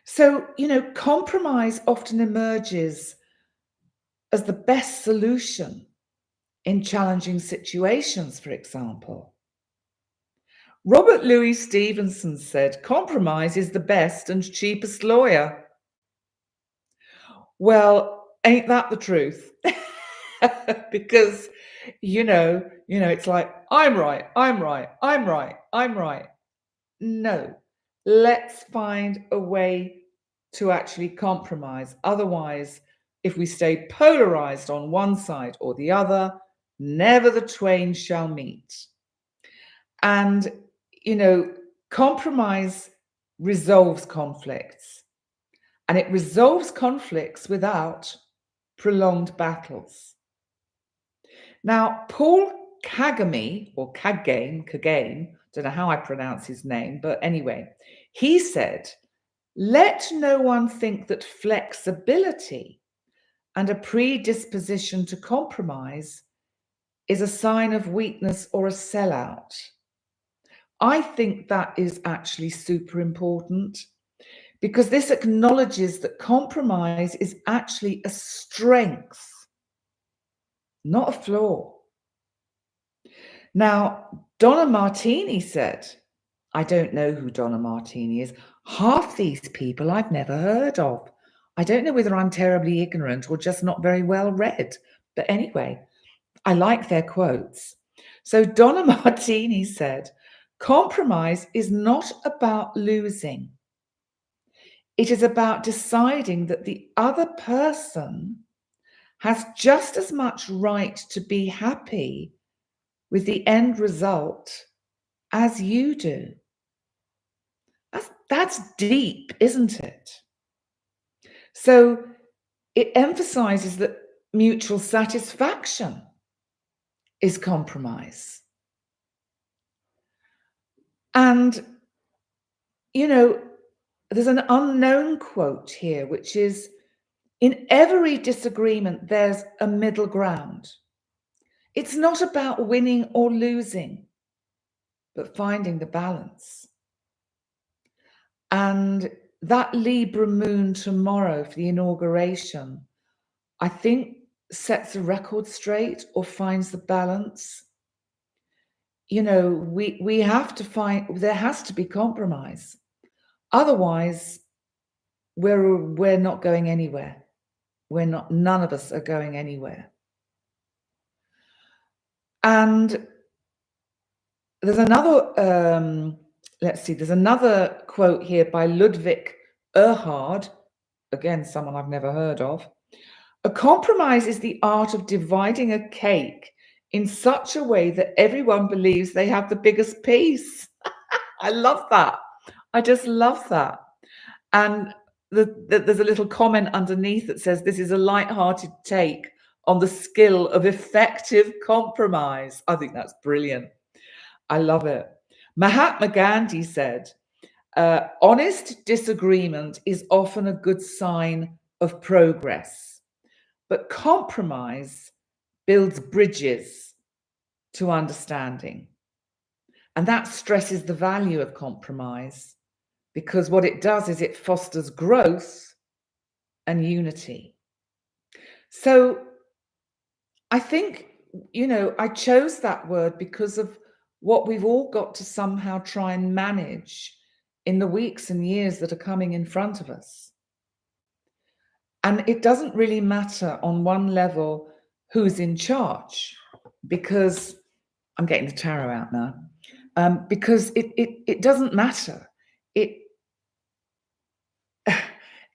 So, compromise often emerges as the best solution in challenging situations, for example. Robert Louis Stevenson said, compromise is the best and cheapest lawyer. Well, ain't that the truth? Because, it's like, I'm right, I'm right, I'm right, I'm right. No, let's find a way to actually compromise. Otherwise, if we stay polarized on one side or the other, never the twain shall meet. And, compromise resolves conflicts. And it resolves conflicts without prolonged battles. Now, Paul Kagame, or Kagame, don't know how I pronounce his name, but anyway, he said, let no one think that flexibility and a predisposition to compromise is a sign of weakness or a sellout. I think that is actually super important because this acknowledges that compromise is actually a strength, not a flaw. Now, Donna Martini said, I don't know who Donna Martini is. Half these people I've never heard of. I don't know whether I'm terribly ignorant or just not very well read. But anyway, I like their quotes. So Donna Martini said, compromise is not about losing. It is about deciding that the other person has just as much right to be happy with the end result as you do. That's deep, isn't it? So it emphasizes that mutual satisfaction is compromise. And, there's an unknown quote here, which is, in every disagreement, there's a middle ground. It's not about winning or losing, but finding the balance. And that Libra moon tomorrow for the inauguration, I think sets a record straight or finds the balance. We have to find, there has to be compromise. Otherwise, we're not going anywhere. none of us are going anywhere. And there's another, there's another quote here by Ludwig Erhard, again, someone I've never heard of. A compromise is the art of dividing a cake in such a way that everyone believes they have the biggest piece. I love that. I just love that. And there's a little comment underneath that says, this is a light-hearted take on the skill of effective compromise. I think that's brilliant. I love it. Mahatma Gandhi said, honest disagreement is often a good sign of progress, but compromise builds bridges to understanding. And that stresses the value of compromise, because what it does is it fosters growth and unity. So I think, I chose that word because of what we've all got to somehow try and manage in the weeks and years that are coming in front of us. And it doesn't really matter on one level who's in charge, because I'm getting the tarot out now, because it doesn't matter.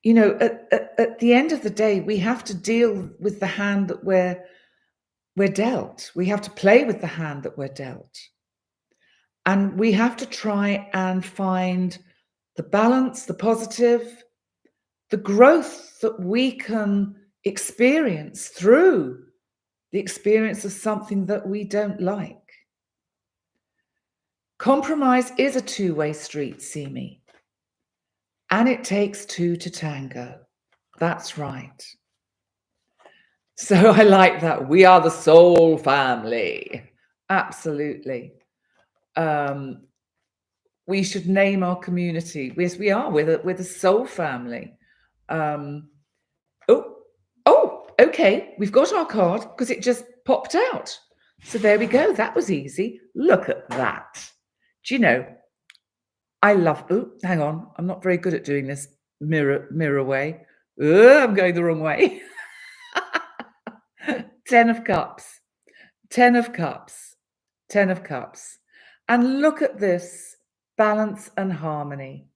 At the end of the day, we have to deal with the hand that we're dealt. We have to play with the hand that we're dealt. And we have to try and find the balance, the positive, the growth that we can experience through the experience of something that we don't like. Compromise is a two-way street, see me. And it takes two to tango. That's right. So I like that. We are the soul family. Absolutely. We should name our community. Yes, we are. We're the soul family. Okay. We've got our card because it just popped out. So there we go. That was easy. Look at that. Do you know, I love, hang on. I'm not very good at doing this mirror way. I'm going the wrong way. 10 of Cups, 10 of Cups, 10 of Cups. And look at this balance and harmony.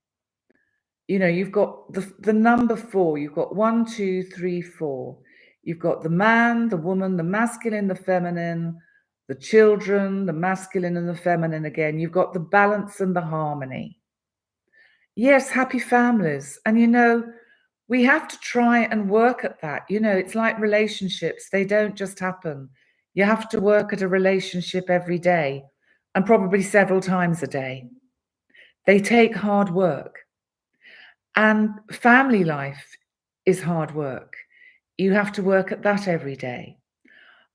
You've got the number 4. You've got 1, 2, 3, 4. You've got the man, the woman, the masculine, the feminine, the children, the masculine and the feminine again. You've got the balance and the harmony. Yes, happy families. And we have to try and work at that. It's like relationships. They don't just happen. You have to work at a relationship every day, and probably several times a day. They take hard work. And family life is hard work. You have to work at that every day.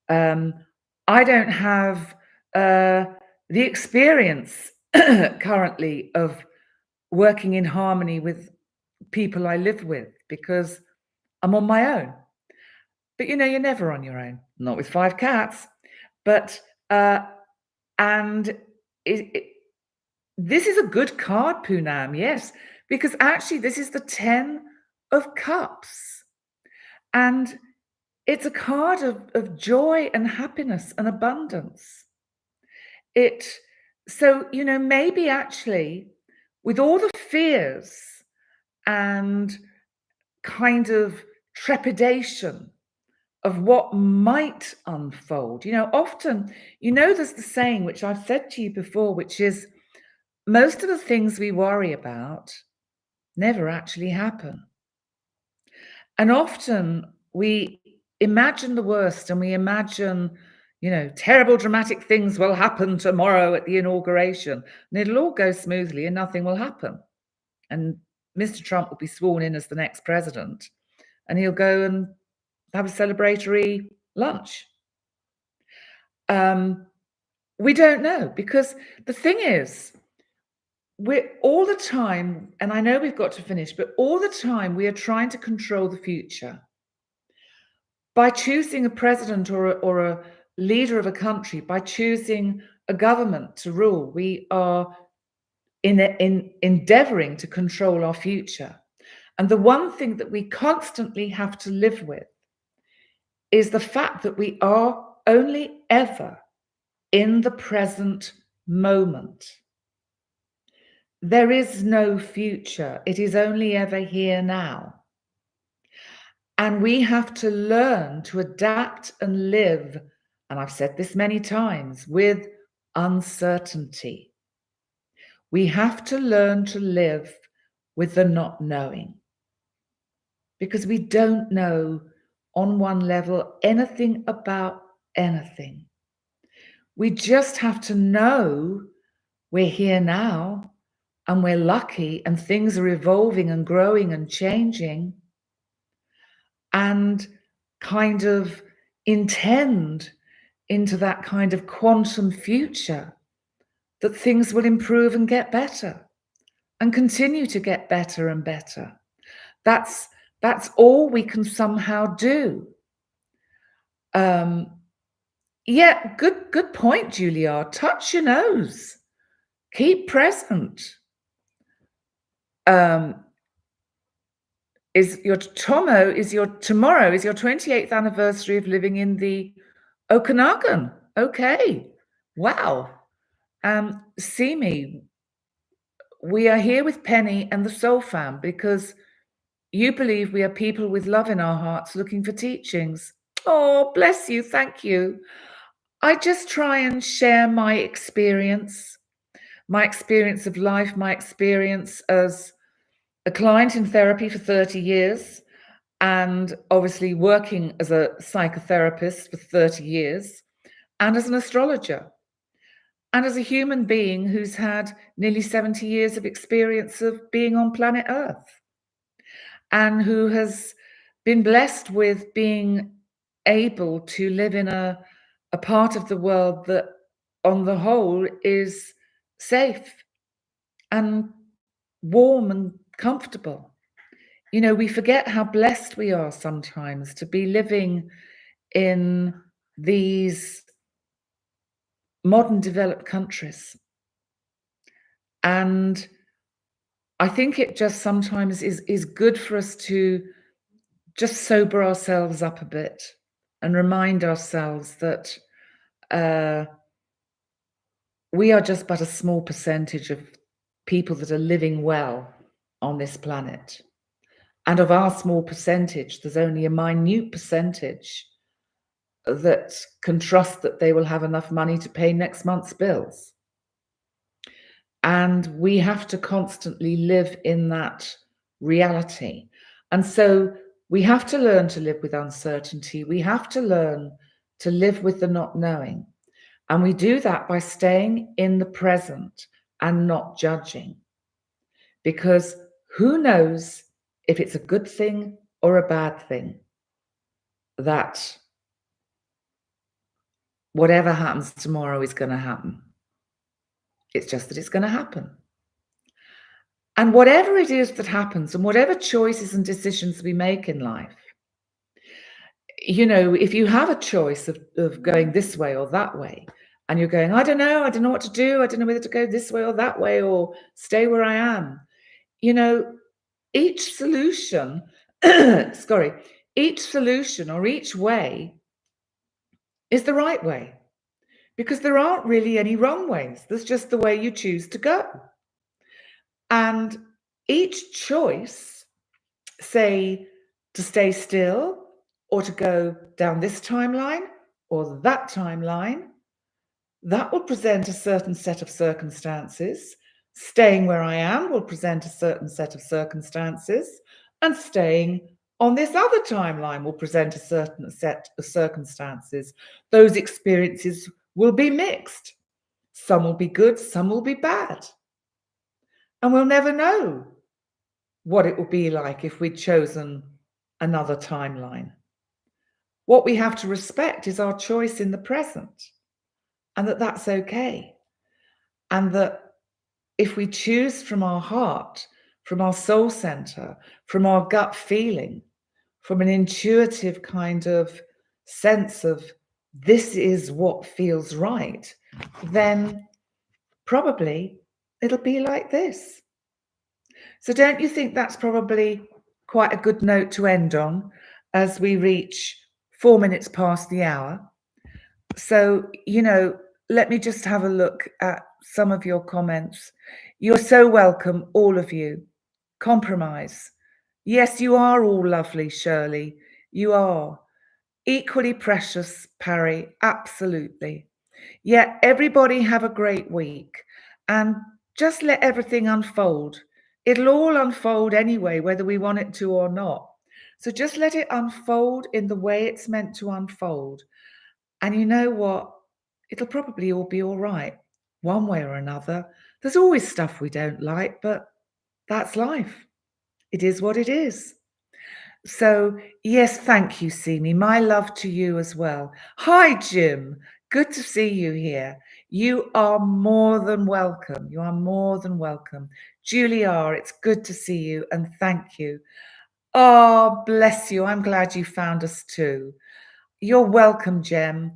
I don't have the experience currently of working in harmony with people I live with, because I'm on my own. But you're never on your own, not with 5 cats. But and this is a good card, Poonam, yes, because actually this is the 10 of Cups, and it's a card of joy and happiness and abundance. So maybe actually, with all the fears and kind of trepidation of what might unfold, often, there's the saying, which I've said to you before, which is, most of the things we worry about never actually happen. And often we imagine the worst, and we imagine, terrible dramatic things will happen tomorrow at the inauguration, and it'll all go smoothly and nothing will happen. And Mr. Trump will be sworn in as the next president, and he'll go and have a celebratory lunch. We don't know, because the thing is, we're all the time, and I know we've got to finish, but all the time we are trying to control the future. By choosing a president or a leader of a country, by choosing a government to rule, we are endeavoring to control our future. And the one thing that we constantly have to live with is the fact that we are only ever in the present moment. There is no future. It is only ever here now. And we have to learn to adapt and live, and I've said this many times, with uncertainty. We have to learn to live with the not knowing, because we don't know on one level anything about anything. We just have to know we're here now and we're lucky and things are evolving and growing and changing, and kind of intend into that kind of quantum future that things will improve and get better and continue to get better and better. That's all we can somehow do. Yeah, good point, Julia. Touch your nose. Keep present. Tomorrow is your 28th anniversary of living in the Okanagan. Okay. Wow. Simi, we are here with Penny and the Soul Fam because you believe we are people with love in our hearts looking for teachings. Oh, bless you. Thank you. I just try and share my experience of life, my experience as a client in therapy for 30 years, and obviously working as a psychotherapist for 30 years, and as an astrologer, and as a human being who's had nearly 70 years of experience of being on planet Earth, and who has been blessed with being able to live in a part of the world that, on the whole, is safe and warm and comfortable. You know, we forget how blessed we are sometimes to be living in these modern developed countries. And I think it just sometimes is good for us to just sober ourselves up a bit and remind ourselves that we are just but a small percentage of people that are living well on this planet. And of our small percentage, there's only a minute percentage that can trust that they will have enough money to pay next month's bills. And we have to constantly live in that reality. And so we have to learn to live with uncertainty. We have to learn to live with the not knowing. And we do that by staying in the present and not judging. Because who knows if it's a good thing or a bad thing that whatever happens tomorrow is going to happen. It's just that it's going to happen. And whatever it is that happens, and whatever choices and decisions we make in life, you know, if you have a choice of going this way or that way, and you're going, I don't know what to do, I don't know whether to go this way or that way, or stay where I am, you know, each solution, each solution or each way is the right way, because there aren't really any wrong ways. There's just the way you choose to go. And each choice, say, to stay still or to go down this timeline or that timeline, that will present a certain set of circumstances. Staying where I am will present a certain set of circumstances, and staying on this other timeline will present a certain set of circumstances. Those experiences will be mixed. Some will be good, some will be bad. And we'll never know what it will be like if we'd chosen another timeline. What we have to respect is our choice in the present, and that's okay. And that if we choose from our heart, from our soul center, from our gut feeling, from an intuitive kind of sense of this is what feels right, then probably it'll be like this. So don't you think that's probably quite a good note to end on as we reach 4 minutes past the hour. So, let me just have a look at some of your comments. You're so welcome, all of you. Compromise. Yes, you are all lovely, Shirley. You are. Equally precious, Parry. Absolutely. Yeah, everybody have a great week and just let everything unfold. It'll all unfold anyway, whether we want it to or not. So just let it unfold in the way it's meant to unfold. And you know what? It'll probably all be all right, one way or another. There's always stuff we don't like, but that's life. It is what it is. So, yes, thank you, Simi. My love to you as well. Hi, Jim. Good to see you here. You are more than welcome. You are more than welcome. Julia, it's good to see you and thank you. Oh, bless you. I'm glad you found us too. You're welcome, Jem.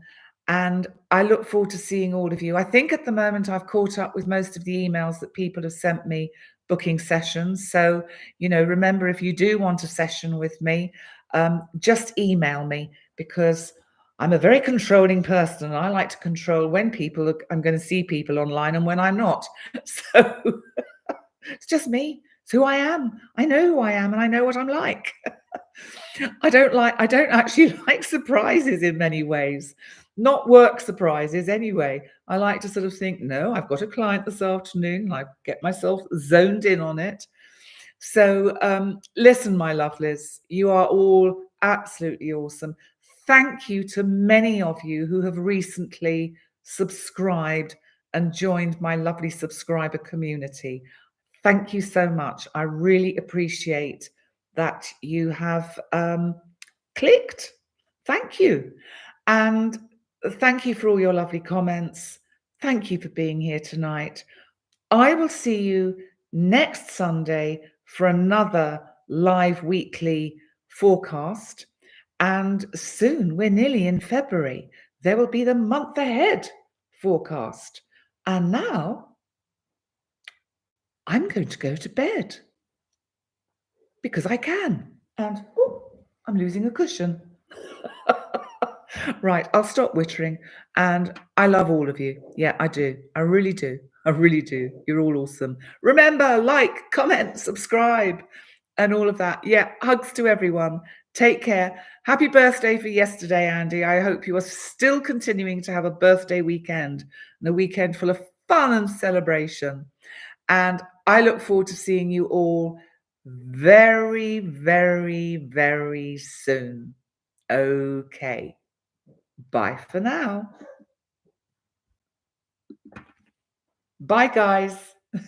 And I look forward to seeing all of you. I think at the moment I've caught up with most of the emails that people have sent me booking sessions. So, remember, if you do want a session with me, just email me because I'm a very controlling person. And I like to control when I'm going to see people online and when I'm not. So it's just me. It's who I am. I know who I am and I know what I'm like. I don't actually like surprises in many ways. Not work surprises anyway. I like to sort of think, no, I've got a client this afternoon. I get myself zoned in on it. So listen, my lovelies, you are all absolutely awesome. Thank you to many of you who have recently subscribed and joined my lovely subscriber community. Thank you so much. I really appreciate that you have clicked. Thank you. And thank you for all your lovely comments. Thank you for being here tonight. I will see you next Sunday for another live weekly forecast. And soon, we're nearly in February, there will be the month ahead forecast. And now I'm going to go to bed because I can. And I'm losing a cushion. Right, I'll stop wittering. And I love all of you. Yeah, I do. I really do. I really do. You're all awesome. Remember, like, comment, subscribe, and all of that. Yeah, hugs to everyone. Take care. Happy birthday for yesterday, Andy. I hope you are still continuing to have a birthday weekend and a weekend full of fun and celebration. And I look forward to seeing you all very, very, very soon. Okay. Bye for now. Bye, guys.